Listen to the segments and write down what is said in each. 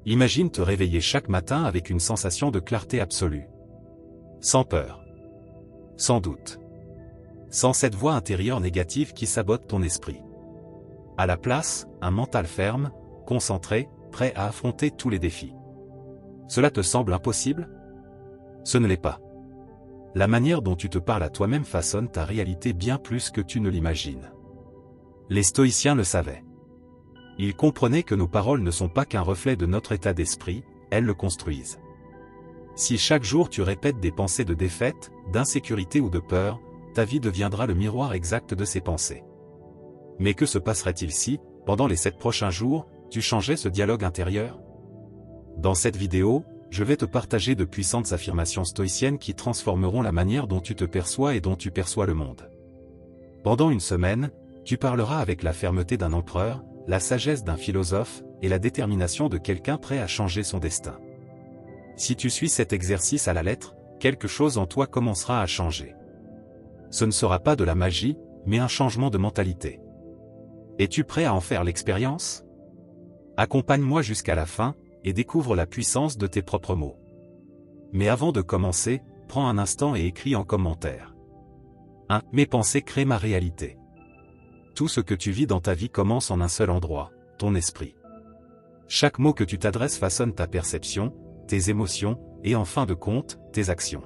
Imagine te réveiller chaque matin avec une sensation de clarté absolue. Sans peur. Sans doute. Sans cette voix intérieure négative qui sabote ton esprit. À la place, un mental ferme, concentré, prêt à affronter tous les défis. Cela te semble impossible? Ce ne l'est pas. La manière dont tu te parles à toi-même façonne ta réalité bien plus que tu ne l'imagines. Les stoïciens le savaient. Ils comprenaient que nos paroles ne sont pas qu'un reflet de notre état d'esprit, elles le construisent. Si chaque jour tu répètes des pensées de défaite, d'insécurité ou de peur, ta vie deviendra le miroir exact de ces pensées. Mais que se passerait-il si, pendant les 7 prochains jours, tu changeais ce dialogue intérieur? Dans cette vidéo, je vais te partager de puissantes affirmations stoïciennes qui transformeront la manière dont tu te perçois et dont tu perçois le monde. Pendant une semaine, tu parleras avec la fermeté d'un empereur, la sagesse d'un philosophe, et la détermination de quelqu'un prêt à changer son destin. Si tu suis cet exercice à la lettre, quelque chose en toi commencera à changer. Ce ne sera pas de la magie, mais un changement de mentalité. Es-tu prêt à en faire l'expérience? Accompagne-moi jusqu'à la fin, et découvre la puissance de tes propres mots. Mais avant de commencer, prends un instant et écris en commentaire. 1. Mes pensées créent ma réalité. Tout ce que tu vis dans ta vie commence en un seul endroit, ton esprit. Chaque mot que tu t'adresses façonne ta perception, tes émotions, et en fin de compte, tes actions.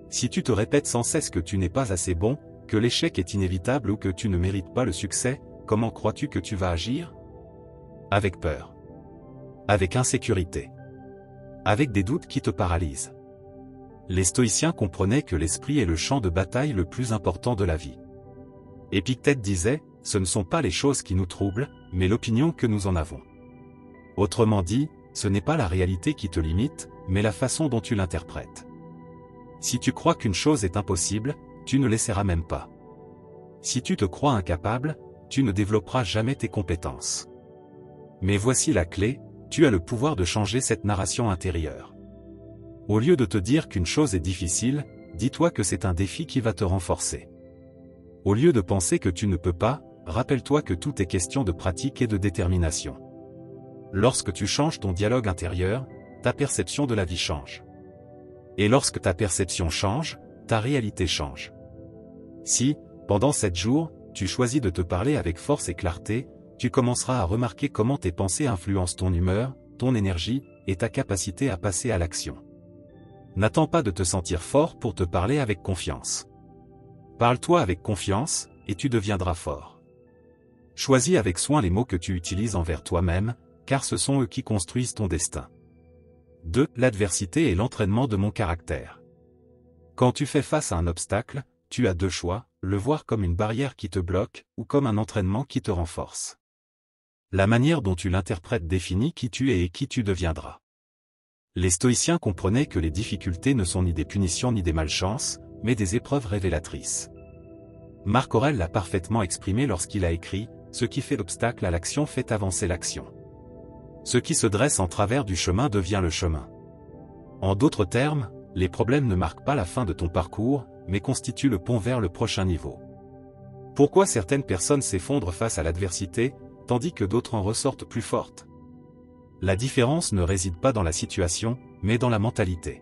Si tu te répètes sans cesse que tu n'es pas assez bon, que l'échec est inévitable ou que tu ne mérites pas le succès, comment crois-tu que tu vas agir? Avec peur. Avec insécurité. Avec des doutes qui te paralysent. Les stoïciens comprenaient que l'esprit est le champ de bataille le plus important de la vie. Épictète disait, ce ne sont pas les choses qui nous troublent, mais l'opinion que nous en avons. Autrement dit, ce n'est pas la réalité qui te limite, mais la façon dont tu l'interprètes. Si tu crois qu'une chose est impossible, tu ne l'essaieras même pas. Si tu te crois incapable, tu ne développeras jamais tes compétences. Mais voici la clé, tu as le pouvoir de changer cette narration intérieure. Au lieu de te dire qu'une chose est difficile, dis-toi que c'est un défi qui va te renforcer. Au lieu de penser que tu ne peux pas, rappelle-toi que tout est question de pratique et de détermination. Lorsque tu changes ton dialogue intérieur, ta perception de la vie change. Et lorsque ta perception change, ta réalité change. Si, pendant 7 jours, tu choisis de te parler avec force et clarté, tu commenceras à remarquer comment tes pensées influencent ton humeur, ton énergie, et ta capacité à passer à l'action. N'attends pas de te sentir fort pour te parler avec confiance. Parle-toi avec confiance, et tu deviendras fort. Choisis avec soin les mots que tu utilises envers toi-même, car ce sont eux qui construisent ton destin. 2. L'adversité est l'entraînement de mon caractère. Quand tu fais face à un obstacle, tu as 2 choix, le voir comme une barrière qui te bloque, ou comme un entraînement qui te renforce. La manière dont tu l'interprètes définit qui tu es et qui tu deviendras. Les stoïciens comprenaient que les difficultés ne sont ni des punitions ni des malchances, mais des épreuves révélatrices. Marc Aurèle l'a parfaitement exprimé lorsqu'il a écrit « Ce qui fait l'obstacle à l'action fait avancer l'action. Ce qui se dresse en travers du chemin devient le chemin. » En d'autres termes, les problèmes ne marquent pas la fin de ton parcours, mais constituent le pont vers le prochain niveau. Pourquoi certaines personnes s'effondrent face à l'adversité, tandis que d'autres en ressortent plus fortes? La différence ne réside pas dans la situation, mais dans la mentalité.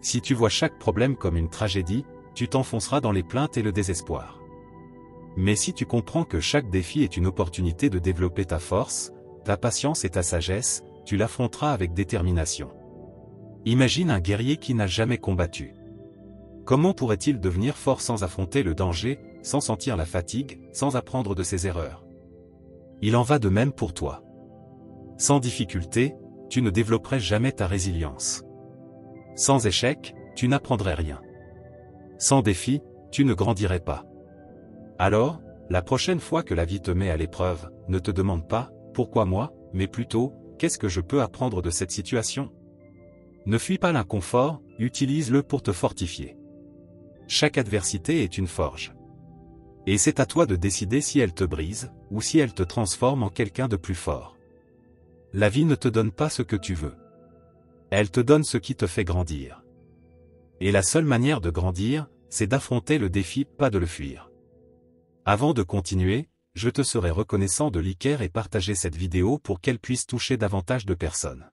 Si tu vois chaque problème comme une tragédie, tu t'enfonceras dans les plaintes et le désespoir. Mais si tu comprends que chaque défi est une opportunité de développer ta force, ta patience et ta sagesse, tu l'affronteras avec détermination. Imagine un guerrier qui n'a jamais combattu. Comment pourrait-il devenir fort sans affronter le danger, sans sentir la fatigue, sans apprendre de ses erreurs? Il en va de même pour toi. Sans difficulté, tu ne développerais jamais ta résilience. Sans échec, tu n'apprendrais rien. Sans défi, tu ne grandirais pas. Alors, la prochaine fois que la vie te met à l'épreuve, ne te demande pas « Pourquoi moi ?», mais plutôt « Qu'est-ce que je peux apprendre de cette situation ?» Ne fuis pas l'inconfort, utilise-le pour te fortifier. Chaque adversité est une forge. Et c'est à toi de décider si elle te brise, ou si elle te transforme en quelqu'un de plus fort. La vie ne te donne pas ce que tu veux. Elle te donne ce qui te fait grandir. Et la seule manière de grandir, c'est d'affronter le défi, pas de le fuir. Avant de continuer, je te serai reconnaissant de liker et partager cette vidéo pour qu'elle puisse toucher davantage de personnes.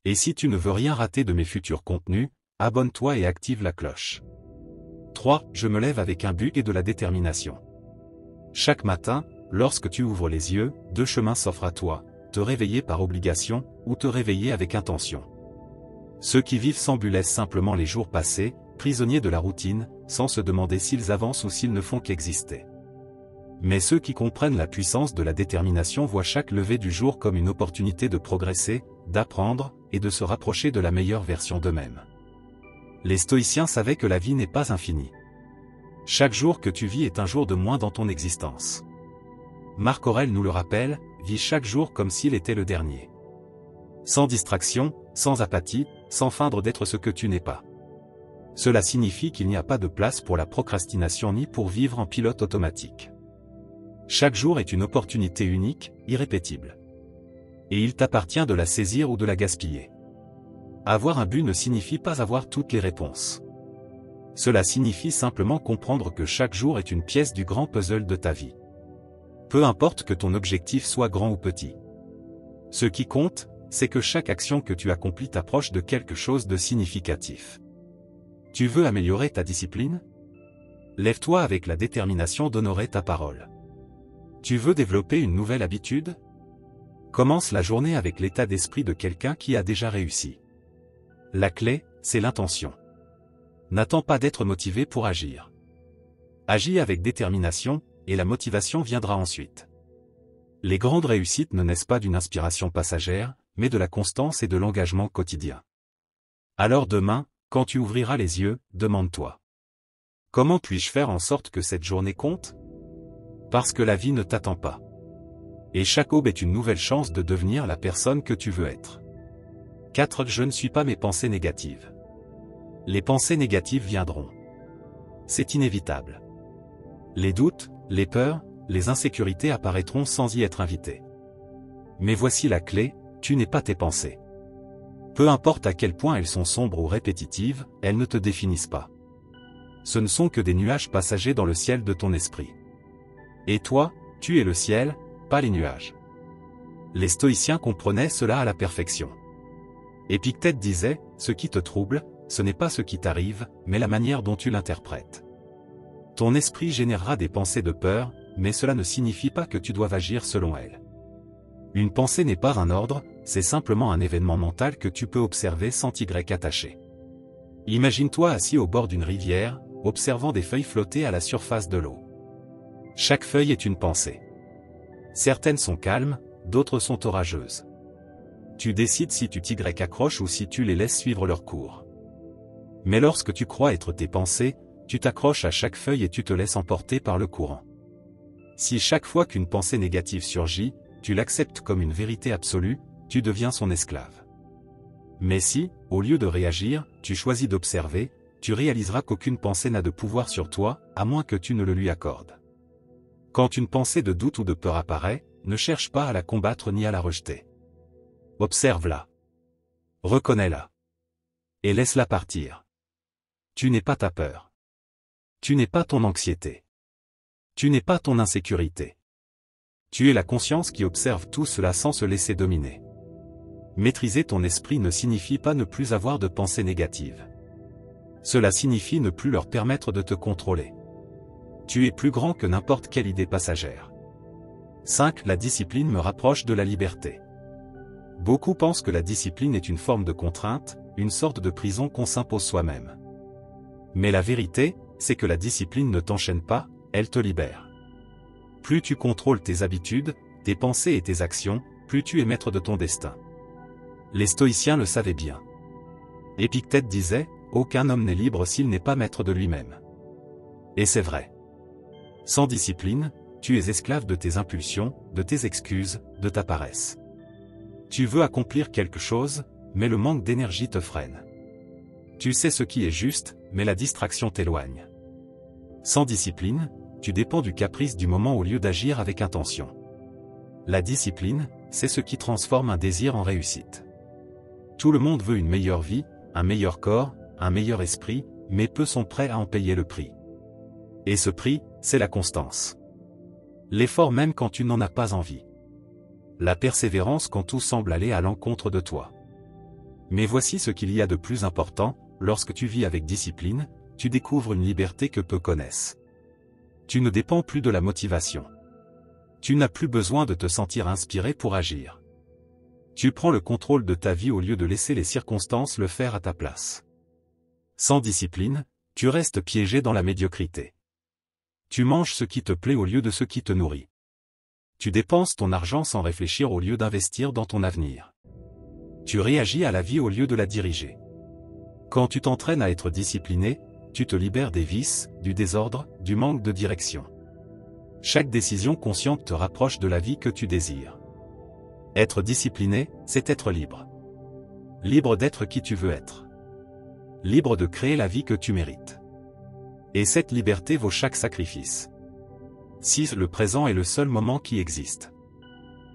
Et si tu ne veux rien rater de mes futurs contenus, abonne-toi et active la cloche. 3. Je me lève avec un but et de la détermination. Chaque matin, lorsque tu ouvres les yeux, deux chemins s'offrent à toi, te réveiller par obligation, ou te réveiller avec intention. Ceux qui vivent sans but laissent simplement les jours passer, prisonniers de la routine, sans se demander s'ils avancent ou s'ils ne font qu'exister. Mais ceux qui comprennent la puissance de la détermination voient chaque lever du jour comme une opportunité de progresser, d'apprendre, et de se rapprocher de la meilleure version d'eux-mêmes. Les stoïciens savaient que la vie n'est pas infinie. Chaque jour que tu vis est un jour de moins dans ton existence. Marc Aurèle nous le rappelle, vis chaque jour comme s'il était le dernier. Sans distraction, sans apathie, sans feindre d'être ce que tu n'es pas. Cela signifie qu'il n'y a pas de place pour la procrastination ni pour vivre en pilote automatique. Chaque jour est une opportunité unique, irrépétible. Et il t'appartient de la saisir ou de la gaspiller. Avoir un but ne signifie pas avoir toutes les réponses. Cela signifie simplement comprendre que chaque jour est une pièce du grand puzzle de ta vie. Peu importe que ton objectif soit grand ou petit. Ce qui compte, c'est que chaque action que tu accomplis t'approche de quelque chose de significatif. Tu veux améliorer ta discipline? Lève-toi avec la détermination d'honorer ta parole. Tu veux développer une nouvelle habitude? Commence la journée avec l'état d'esprit de quelqu'un qui a déjà réussi. La clé, c'est l'intention. N'attends pas d'être motivé pour agir. Agis avec détermination, et la motivation viendra ensuite. Les grandes réussites ne naissent pas d'une inspiration passagère, mais de la constance et de l'engagement quotidien. Alors demain, quand tu ouvriras les yeux, demande-toi: comment puis-je faire en sorte que cette journée compte? Parce que la vie ne t'attend pas. Et chaque aube est une nouvelle chance de devenir la personne que tu veux être. 4. Je ne suis pas mes pensées négatives. Les pensées négatives viendront. C'est inévitable. Les doutes, les peurs, les insécurités apparaîtront sans y être invités. Mais voici la clé, tu n'es pas tes pensées. Peu importe à quel point elles sont sombres ou répétitives, elles ne te définissent pas. Ce ne sont que des nuages passagers dans le ciel de ton esprit. Et toi, tu es le ciel, pas les nuages. Les stoïciens comprenaient cela à la perfection. Épictète disait, ce qui te trouble, ce n'est pas ce qui t'arrive, mais la manière dont tu l'interprètes. Ton esprit générera des pensées de peur, mais cela ne signifie pas que tu dois agir selon elles. Une pensée n'est pas un ordre, c'est simplement un événement mental que tu peux observer sans t'y attacher. Imagine-toi assis au bord d'une rivière, observant des feuilles flotter à la surface de l'eau. Chaque feuille est une pensée. Certaines sont calmes, d'autres sont orageuses. Tu décides si tu t'y accroches ou si tu les laisses suivre leur cours. Mais lorsque tu crois être tes pensées, tu t'accroches à chaque feuille et tu te laisses emporter par le courant. Si chaque fois qu'une pensée négative surgit, tu l'acceptes comme une vérité absolue, tu deviens son esclave. Mais si, au lieu de réagir, tu choisis d'observer, tu réaliseras qu'aucune pensée n'a de pouvoir sur toi, à moins que tu ne le lui accordes. Quand une pensée de doute ou de peur apparaît, ne cherche pas à la combattre ni à la rejeter. Observe-la. Reconnais-la. Et laisse-la partir. Tu n'es pas ta peur. Tu n'es pas ton anxiété. Tu n'es pas ton insécurité. Tu es la conscience qui observe tout cela sans se laisser dominer. Maîtriser ton esprit ne signifie pas ne plus avoir de pensées négatives. Cela signifie ne plus leur permettre de te contrôler. Tu es plus grand que n'importe quelle idée passagère. 5. La discipline me rapproche de la liberté. Beaucoup pensent que la discipline est une forme de contrainte, une sorte de prison qu'on s'impose soi-même. Mais la vérité, c'est que la discipline ne t'enchaîne pas, elle te libère. Plus tu contrôles tes habitudes, tes pensées et tes actions, plus tu es maître de ton destin. Les stoïciens le savaient bien. Épictète disait, aucun homme n'est libre s'il n'est pas maître de lui-même. Et c'est vrai. Sans discipline, tu es esclave de tes impulsions, de tes excuses, de ta paresse. Tu veux accomplir quelque chose, mais le manque d'énergie te freine. Tu sais ce qui est juste, mais la distraction t'éloigne. Sans discipline, tu dépends du caprice du moment au lieu d'agir avec intention. La discipline, c'est ce qui transforme un désir en réussite. Tout le monde veut une meilleure vie, un meilleur corps, un meilleur esprit, mais peu sont prêts à en payer le prix. Et ce prix, c'est la constance. L'effort même quand tu n'en as pas envie. La persévérance quand tout semble aller à l'encontre de toi. Mais voici ce qu'il y a de plus important, lorsque tu vis avec discipline, tu découvres une liberté que peu connaissent. Tu ne dépends plus de la motivation. Tu n'as plus besoin de te sentir inspiré pour agir. Tu prends le contrôle de ta vie au lieu de laisser les circonstances le faire à ta place. Sans discipline, tu restes piégé dans la médiocrité. Tu manges ce qui te plaît au lieu de ce qui te nourrit. Tu dépenses ton argent sans réfléchir au lieu d'investir dans ton avenir. Tu réagis à la vie au lieu de la diriger. Quand tu t'entraînes à être discipliné, tu te libères des vices, du désordre, du manque de direction. Chaque décision consciente te rapproche de la vie que tu désires. Être discipliné, c'est être libre. Libre d'être qui tu veux être. Libre de créer la vie que tu mérites. Et cette liberté vaut chaque sacrifice. Si le présent est le seul moment qui existe.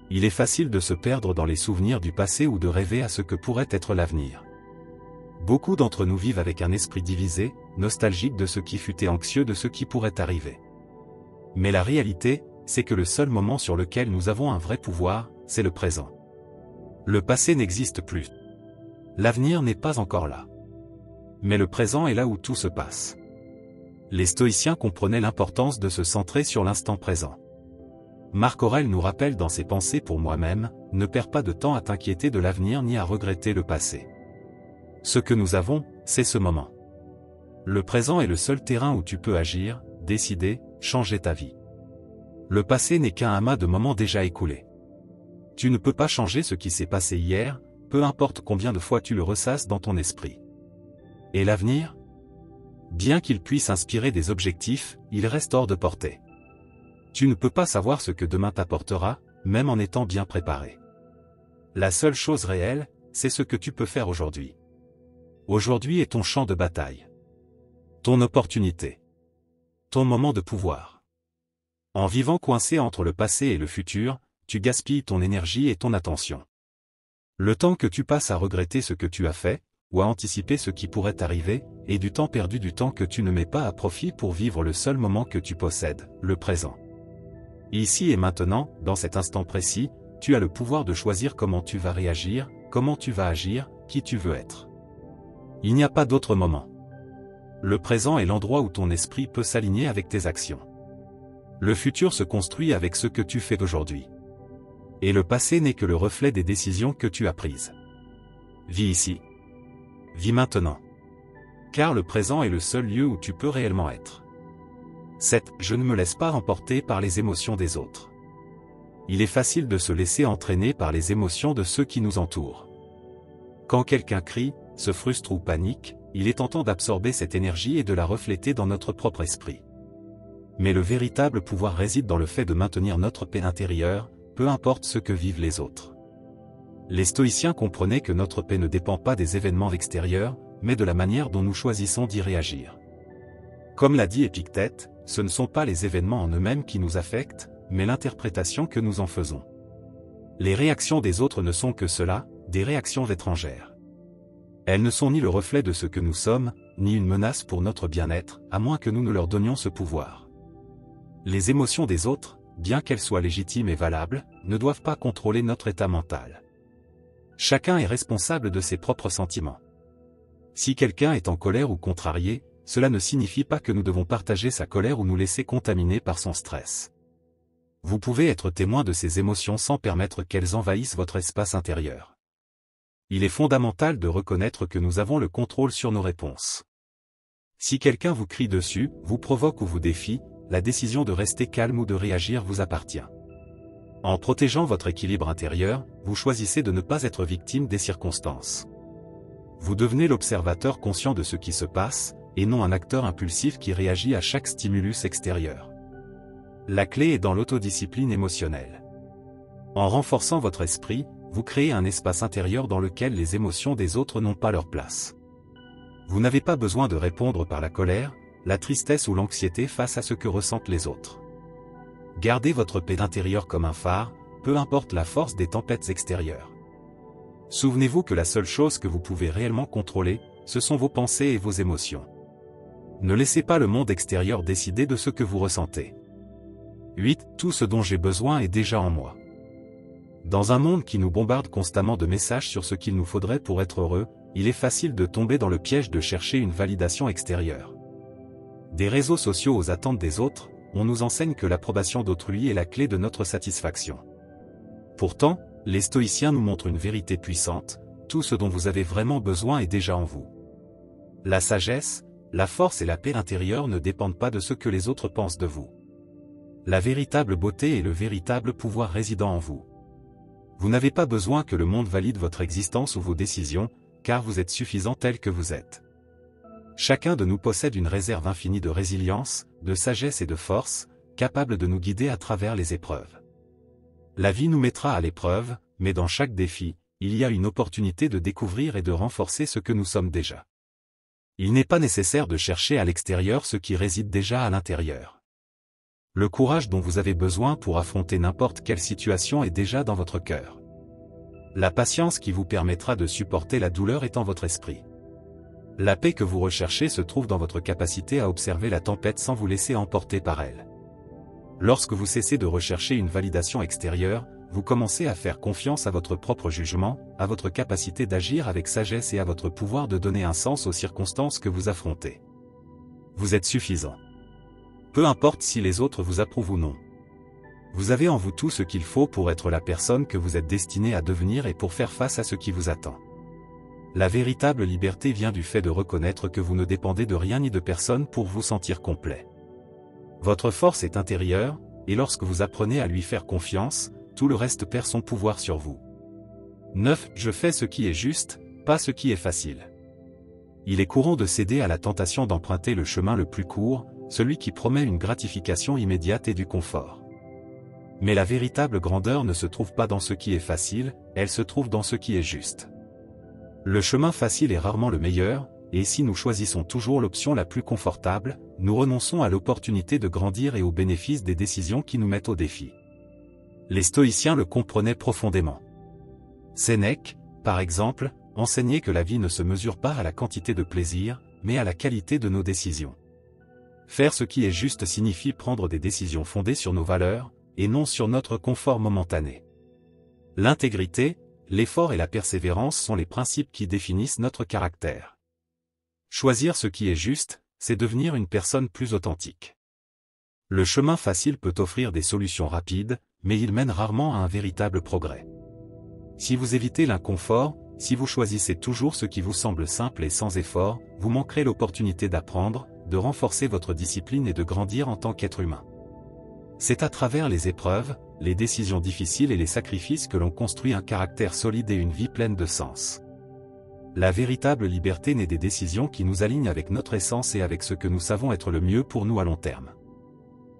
Il est facile de se perdre dans les souvenirs du passé ou de rêver à ce que pourrait être l'avenir. Beaucoup d'entre nous vivent avec un esprit divisé, nostalgique de ce qui fut et anxieux de ce qui pourrait arriver. Mais la réalité, c'est que le seul moment sur lequel nous avons un vrai pouvoir, c'est le présent. Le passé n'existe plus. L'avenir n'est pas encore là. Mais le présent est là où tout se passe. Les stoïciens comprenaient l'importance de se centrer sur l'instant présent. Marc Aurèle nous rappelle dans ses pensées pour moi-même, ne perds pas de temps à t'inquiéter de l'avenir ni à regretter le passé. Ce que nous avons, c'est ce moment. Le présent est le seul terrain où tu peux agir, décider, changer ta vie. Le passé n'est qu'un amas de moments déjà écoulés. Tu ne peux pas changer ce qui s'est passé hier, peu importe combien de fois tu le ressasses dans ton esprit. Et l'avenir ? Bien qu'il puisse inspirer des objectifs, il reste hors de portée. Tu ne peux pas savoir ce que demain t'apportera, même en étant bien préparé. La seule chose réelle, c'est ce que tu peux faire aujourd'hui. Aujourd'hui est ton champ de bataille. Ton opportunité. Ton moment de pouvoir. En vivant coincé entre le passé et le futur, tu gaspilles ton énergie et ton attention. Le temps que tu passes à regretter ce que tu as fait, ou à anticiper ce qui pourrait arriver, est du temps perdu, du temps que tu ne mets pas à profit pour vivre le seul moment que tu possèdes, le présent. Ici et maintenant, dans cet instant précis, tu as le pouvoir de choisir comment tu vas réagir, comment tu vas agir, qui tu veux être. Il n'y a pas d'autre moment. Le présent est l'endroit où ton esprit peut s'aligner avec tes actions. Le futur se construit avec ce que tu fais aujourd'hui. Et le passé n'est que le reflet des décisions que tu as prises. Vis ici. Vis maintenant. Car le présent est le seul lieu où tu peux réellement être. 7. Je ne me laisse pas emporter par les émotions des autres. Il est facile de se laisser entraîner par les émotions de ceux qui nous entourent. Quand quelqu'un crie, se frustre ou panique, il est tentant d'absorber cette énergie et de la refléter dans notre propre esprit. Mais le véritable pouvoir réside dans le fait de maintenir notre paix intérieure, peu importe ce que vivent les autres. Les stoïciens comprenaient que notre paix ne dépend pas des événements extérieurs, mais de la manière dont nous choisissons d'y réagir. Comme l'a dit Épictète, ce ne sont pas les événements en eux-mêmes qui nous affectent, mais l'interprétation que nous en faisons. Les réactions des autres ne sont que cela, des réactions étrangères. Elles ne sont ni le reflet de ce que nous sommes, ni une menace pour notre bien-être, à moins que nous ne leur donnions ce pouvoir. Les émotions des autres, bien qu'elles soient légitimes et valables, ne doivent pas contrôler notre état mental. Chacun est responsable de ses propres sentiments. Si quelqu'un est en colère ou contrarié, cela ne signifie pas que nous devons partager sa colère ou nous laisser contaminer par son stress. Vous pouvez être témoin de ces émotions sans permettre qu'elles envahissent votre espace intérieur. Il est fondamental de reconnaître que nous avons le contrôle sur nos réponses. Si quelqu'un vous crie dessus, vous provoque ou vous défie, la décision de rester calme ou de réagir vous appartient. En protégeant votre équilibre intérieur, vous choisissez de ne pas être victime des circonstances. Vous devenez l'observateur conscient de ce qui se passe, et non un acteur impulsif qui réagit à chaque stimulus extérieur. La clé est dans l'autodiscipline émotionnelle. En renforçant votre esprit, vous créez un espace intérieur dans lequel les émotions des autres n'ont pas leur place. Vous n'avez pas besoin de répondre par la colère, la tristesse ou l'anxiété face à ce que ressentent les autres. Gardez votre paix intérieure comme un phare, peu importe la force des tempêtes extérieures. Souvenez-vous que la seule chose que vous pouvez réellement contrôler, ce sont vos pensées et vos émotions. Ne laissez pas le monde extérieur décider de ce que vous ressentez. 8. Tout ce dont j'ai besoin est déjà en moi. Dans un monde qui nous bombarde constamment de messages sur ce qu'il nous faudrait pour être heureux, il est facile de tomber dans le piège de chercher une validation extérieure. Des réseaux sociaux aux attentes des autres, on nous enseigne que l'approbation d'autrui est la clé de notre satisfaction. Pourtant, les stoïciens nous montrent une vérité puissante, tout ce dont vous avez vraiment besoin est déjà en vous. La sagesse, la force et la paix intérieure ne dépendent pas de ce que les autres pensent de vous. La véritable beauté et le véritable pouvoir résident en vous. Vous n'avez pas besoin que le monde valide votre existence ou vos décisions, car vous êtes suffisant tel que vous êtes. Chacun de nous possède une réserve infinie de résilience, de sagesse et de force, capable de nous guider à travers les épreuves. La vie nous mettra à l'épreuve, mais dans chaque défi, il y a une opportunité de découvrir et de renforcer ce que nous sommes déjà. Il n'est pas nécessaire de chercher à l'extérieur ce qui réside déjà à l'intérieur. Le courage dont vous avez besoin pour affronter n'importe quelle situation est déjà dans votre cœur. La patience qui vous permettra de supporter la douleur est en votre esprit. La paix que vous recherchez se trouve dans votre capacité à observer la tempête sans vous laisser emporter par elle. Lorsque vous cessez de rechercher une validation extérieure, vous commencez à faire confiance à votre propre jugement, à votre capacité d'agir avec sagesse et à votre pouvoir de donner un sens aux circonstances que vous affrontez. Vous êtes suffisant. Peu importe si les autres vous approuvent ou non. Vous avez en vous tout ce qu'il faut pour être la personne que vous êtes destiné à devenir et pour faire face à ce qui vous attend. La véritable liberté vient du fait de reconnaître que vous ne dépendez de rien ni de personne pour vous sentir complet. Votre force est intérieure, et lorsque vous apprenez à lui faire confiance, tout le reste perd son pouvoir sur vous. 9. Je fais ce qui est juste, pas ce qui est facile. Il est courant de céder à la tentation d'emprunter le chemin le plus court, celui qui promet une gratification immédiate et du confort. Mais la véritable grandeur ne se trouve pas dans ce qui est facile, elle se trouve dans ce qui est juste. Le chemin facile est rarement le meilleur, et si nous choisissons toujours l'option la plus confortable, nous renonçons à l'opportunité de grandir et au bénéfice des décisions qui nous mettent au défi. Les stoïciens le comprenaient profondément. Sénèque, par exemple, enseignait que la vie ne se mesure pas à la quantité de plaisir, mais à la qualité de nos décisions. Faire ce qui est juste signifie prendre des décisions fondées sur nos valeurs, et non sur notre confort momentané. L'intégrité, l'effort et la persévérance sont les principes qui définissent notre caractère. Choisir ce qui est juste, c'est devenir une personne plus authentique. Le chemin facile peut offrir des solutions rapides, mais il mène rarement à un véritable progrès. Si vous évitez l'inconfort, si vous choisissez toujours ce qui vous semble simple et sans effort, vous manquerez l'opportunité d'apprendre, de renforcer votre discipline et de grandir en tant qu'être humain. C'est à travers les épreuves, les décisions difficiles et les sacrifices que l'on construit un caractère solide et une vie pleine de sens. La véritable liberté naît des décisions qui nous alignent avec notre essence et avec ce que nous savons être le mieux pour nous à long terme.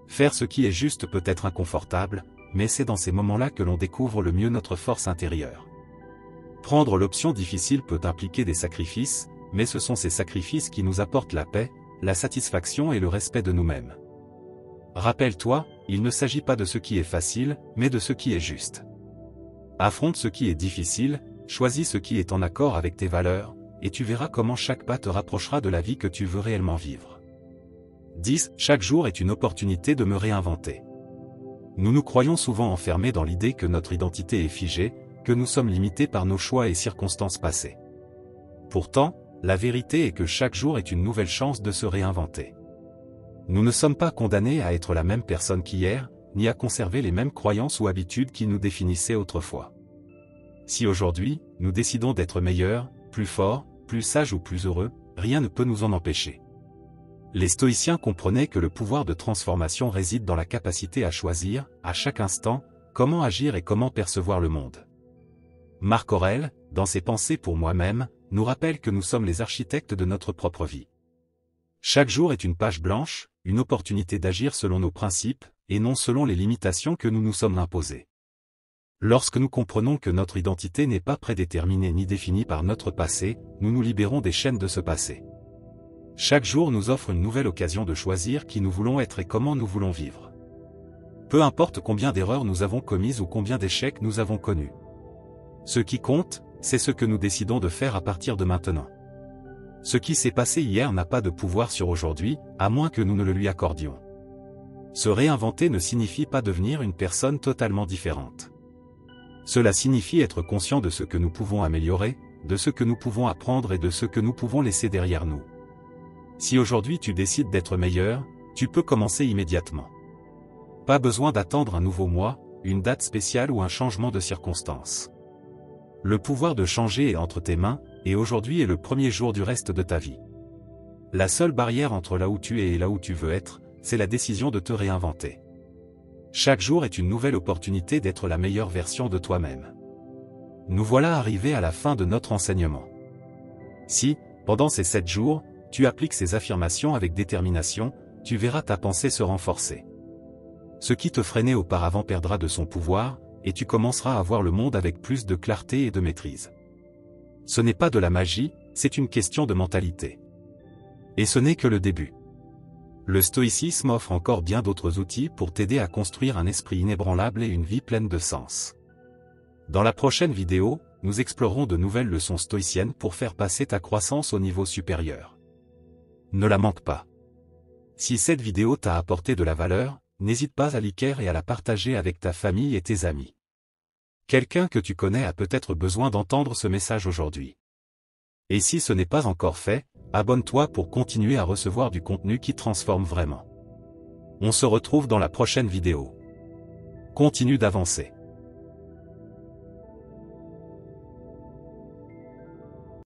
Faire ce qui est juste peut être inconfortable, mais c'est dans ces moments-là que l'on découvre le mieux notre force intérieure. Prendre l'option difficile peut impliquer des sacrifices, mais ce sont ces sacrifices qui nous apportent la paix, la satisfaction et le respect de nous-mêmes. Rappelle-toi, il ne s'agit pas de ce qui est facile, mais de ce qui est juste. Affronte ce qui est difficile, choisis ce qui est en accord avec tes valeurs, et tu verras comment chaque pas te rapprochera de la vie que tu veux réellement vivre. 10. Chaque jour est une opportunité de me réinventer. Nous nous croyons souvent enfermés dans l'idée que notre identité est figée, que nous sommes limités par nos choix et circonstances passées. Pourtant, la vérité est que chaque jour est une nouvelle chance de se réinventer. Nous ne sommes pas condamnés à être la même personne qu'hier, ni à conserver les mêmes croyances ou habitudes qui nous définissaient autrefois. Si aujourd'hui, nous décidons d'être meilleurs, plus forts, plus sages ou plus heureux, rien ne peut nous en empêcher. Les stoïciens comprenaient que le pouvoir de transformation réside dans la capacité à choisir, à chaque instant, comment agir et comment percevoir le monde. Marc Aurèle, dans ses Pensées pour moi-même, nous rappelle que nous sommes les architectes de notre propre vie. Chaque jour est une page blanche, une opportunité d'agir selon nos principes, et non selon les limitations que nous nous sommes imposées. Lorsque nous comprenons que notre identité n'est pas prédéterminée ni définie par notre passé, nous nous libérons des chaînes de ce passé. Chaque jour nous offre une nouvelle occasion de choisir qui nous voulons être et comment nous voulons vivre. Peu importe combien d'erreurs nous avons commises ou combien d'échecs nous avons connus. Ce qui compte, c'est ce que nous décidons de faire à partir de maintenant. Ce qui s'est passé hier n'a pas de pouvoir sur aujourd'hui, à moins que nous ne le lui accordions. Se réinventer ne signifie pas devenir une personne totalement différente. Cela signifie être conscient de ce que nous pouvons améliorer, de ce que nous pouvons apprendre et de ce que nous pouvons laisser derrière nous. Si aujourd'hui tu décides d'être meilleur, tu peux commencer immédiatement. Pas besoin d'attendre un nouveau mois, une date spéciale ou un changement de circonstances. Le pouvoir de changer est entre tes mains, et aujourd'hui est le premier jour du reste de ta vie. La seule barrière entre là où tu es et là où tu veux être, c'est la décision de te réinventer. Chaque jour est une nouvelle opportunité d'être la meilleure version de toi-même. Nous voilà arrivés à la fin de notre enseignement. Si, pendant ces 7 jours, tu appliques ces affirmations avec détermination, tu verras ta pensée se renforcer. Ce qui te freinait auparavant perdra de son pouvoir, et tu commenceras à voir le monde avec plus de clarté et de maîtrise. Ce n'est pas de la magie, c'est une question de mentalité. Et ce n'est que le début. Le stoïcisme offre encore bien d'autres outils pour t'aider à construire un esprit inébranlable et une vie pleine de sens. Dans la prochaine vidéo, nous explorerons de nouvelles leçons stoïciennes pour faire passer ta croissance au niveau supérieur. Ne la manque pas. Si cette vidéo t'a apporté de la valeur, n'hésite pas à liker et à la partager avec ta famille et tes amis. Quelqu'un que tu connais a peut-être besoin d'entendre ce message aujourd'hui. Et si ce n'est pas encore fait, abonne-toi pour continuer à recevoir du contenu qui transforme vraiment. On se retrouve dans la prochaine vidéo. Continue d'avancer.